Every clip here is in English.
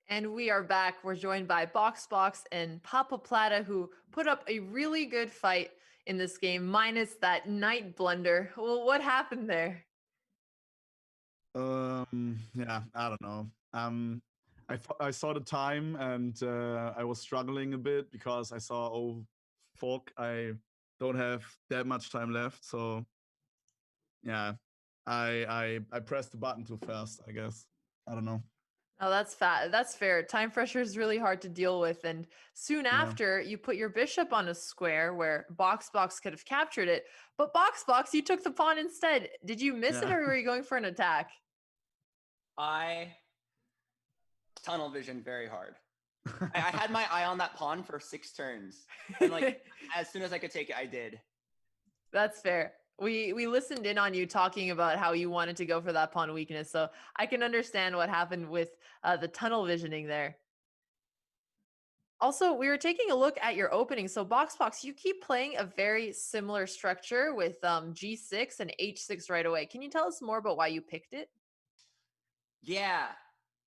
And we are back. We're joined by boxbox and Papaplatte, who put up a really good fight in this game, minus that knight blunder. Well, what happened there? Yeah, I don't know. I saw the time and I was struggling a bit because I saw, oh, fuck, I don't have that much time left. So yeah, I pressed the button too fast, I guess. I don't know. Oh, that's fat. That's fair. Time pressure is really hard to deal with. And soon Yeah. after, you put your bishop on a square where boxbox could have captured it. But boxbox, you took the pawn instead. Did you miss it Yeah. or were you going for an attack? I tunnel vision very hard. I had my eye on that pawn for 6 turns, and like as soon as I could take it, I did. That's fair. We listened in on you talking about how you wanted to go for that pawn weakness, so I can understand what happened with the tunnel visioning there. Also, we were taking a look at your opening. So boxbox, you keep playing a very similar structure with G6 and H6 right away. Can you tell us more about why you picked it? Yeah.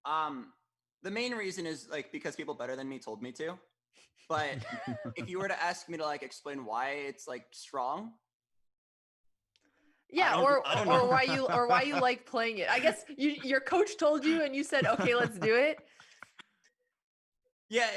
Um, the main reason is like because people better than me told me to. But if you were to ask me to like explain why it's like strong, Yeah, I don't or know. why you like playing it. I guess your coach told you and you said, "Okay, let's do it." Yeah,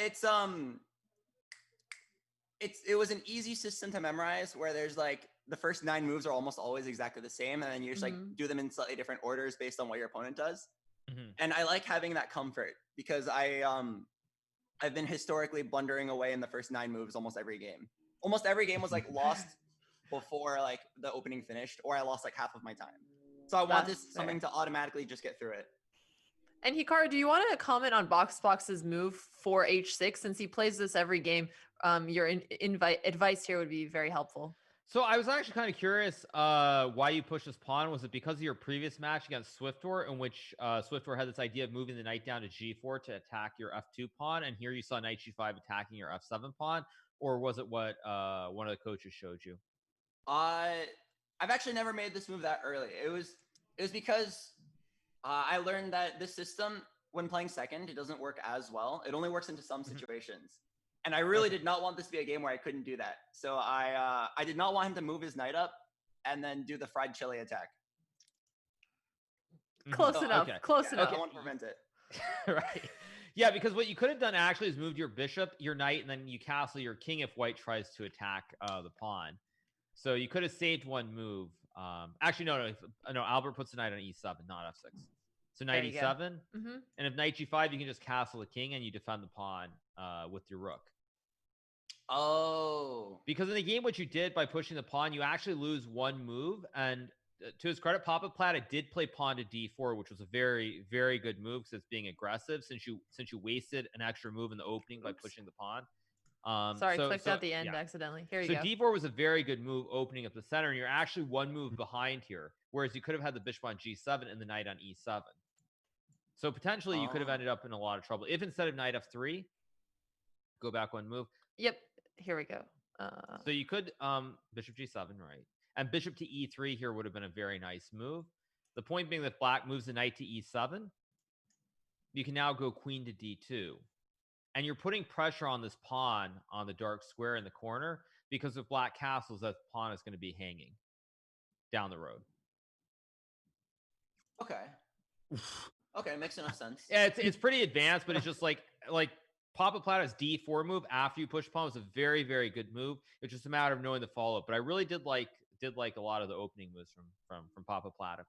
it was an easy system to memorize where there's like the first 9 moves are almost always exactly the same, and then you just like Mhm. do them in slightly different orders based on what your opponent does. Mhm. And I like having that comfort because I've been historically blundering away in the first 9 moves almost every game. Almost every game was like lost before like the opening finished, or I lost like half of my time. So I wanted That's something fair. to automatically just get through it. And Hikaru, do you want to comment on boxbox's move for H6 since he plays this every game? Your invite advice here would be very helpful. So I was actually kind of curious why you pushed this pawn. Was it because of your previous match against Swiftor, in which Swiftor had this idea of moving the knight down to G4 to attack your F2 pawn, and here you saw knight G5 attacking your F7 pawn, or was it what one of the coaches showed you? Uh, I've actually never made this move that early. It was because I learned that this system, when playing second, it doesn't work as well. It only works into some situations. And I really Okay. did not want this to be a game where I couldn't do that. So I did not want him to move his knight up and then do the fried chili attack. Close So enough. Okay. Close I enough. want to prevent it. Right. Yeah, because what you could have done actually is moved your bishop, your knight, and then you castle your king if white tries to attack the pawn. So you could have saved one move. Actually, no. Albert puts the knight on e7, not f6. So There knight you go. e7, Hmm. and if knight g5, you can just castle the king and you defend the pawn with your rook. Oh. Because in the game, what you did by pushing the pawn, you actually lose one move. And to his credit, Papaplatte did play pawn to d4, which was a very, very good move because it's being aggressive since you wasted an extra move in the opening by Oops. pushing the pawn. Sorry, clicked So at the end yeah. accidentally. Here you So go. d4 was a very good move opening up the center, and you're actually one move behind here. Whereas you could have had the bishop on g7 and the knight on e7. So potentially you could have Oh. ended up in a lot of trouble. If instead of knight f3, go back one move. Yep. Here we go. So you could bishop g7, right? And bishop to e3 here would have been a very nice move. The point being that black moves the knight to e7. You can now go queen to d2. And you're putting pressure on this pawn on the dark square in the corner because if black castles, that pawn is going to be hanging down the road. Okay. Okay, makes enough sense. Yeah, it's pretty advanced, but it's just like Papaplatte's d4 move after you push pawn was a very, very good move. It's just a matter of knowing the follow up. But I really did like a lot of the opening moves from Papaplatte.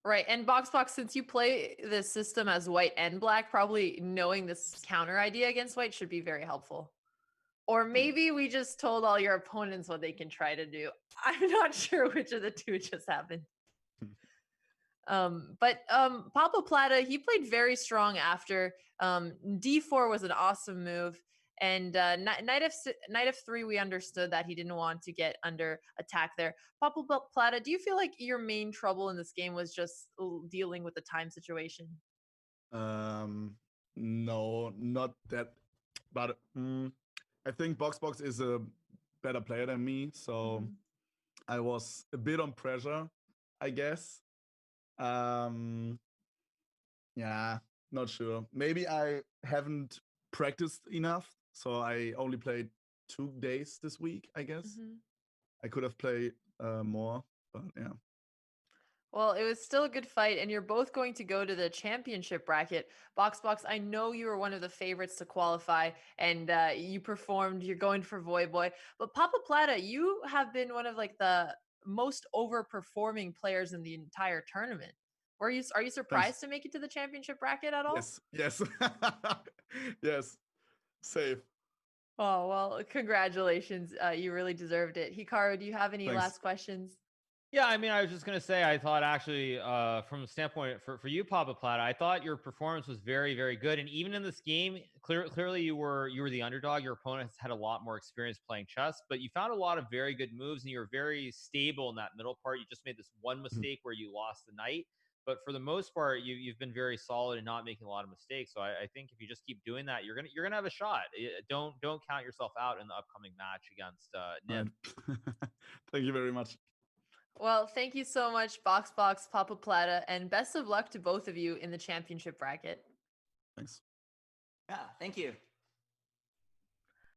Right. And boxbox, since you play this system as white and black, probably knowing this counter idea against white should be very helpful. Or maybe we just told all your opponents what they can try to do. I'm not sure which of the two just happened. But Papa Plata, he played very strong after. D4 was an awesome move. And knight f3, we understood that he didn't want to get under attack there. Papa Plata, do you feel like your main trouble in this game was just dealing with the time situation? No, not that. But I think boxbox is a better player than me, so Mhm. I was a bit on pressure, I guess. Yeah, Not sure. Maybe I haven't practiced enough, so I only played 2 days this week, I guess. Mhm. I could have played more, but yeah. Well, it was still a good fight, and you're both going to go to the championship bracket. Boxbox, I know you were one of the favorites to qualify, and you performed. You're going for Voyboy, but Papaplatte, you have been one of like the most overperforming players in the entire tournament. Are you Thanks. surprised to make it to the championship bracket at all? Yes, yes, yes. Safe. Oh well, congratulations. You really deserved it. Hikaru, do you have any Thanks. last questions? Yeah, I mean, I was just gonna say, I thought actually, from a standpoint for you, Papaplatte, I thought your performance was very, very good, and even in this game, clearly you were the underdog. Your opponents had a lot more experience playing chess, but you found a lot of very good moves, and you were very stable in that middle part. You just made this one mistake where you lost the knight, but for the most part, you've been very solid and not making a lot of mistakes. So I think if you just keep doing that, you're gonna have a shot. Don't count yourself out in the upcoming match against Nim. Right. Thank you very much. Well, thank you so much, Boxbox, Papaplatte, and best of luck to both of you in the championship bracket. Thanks. Yeah, thank you.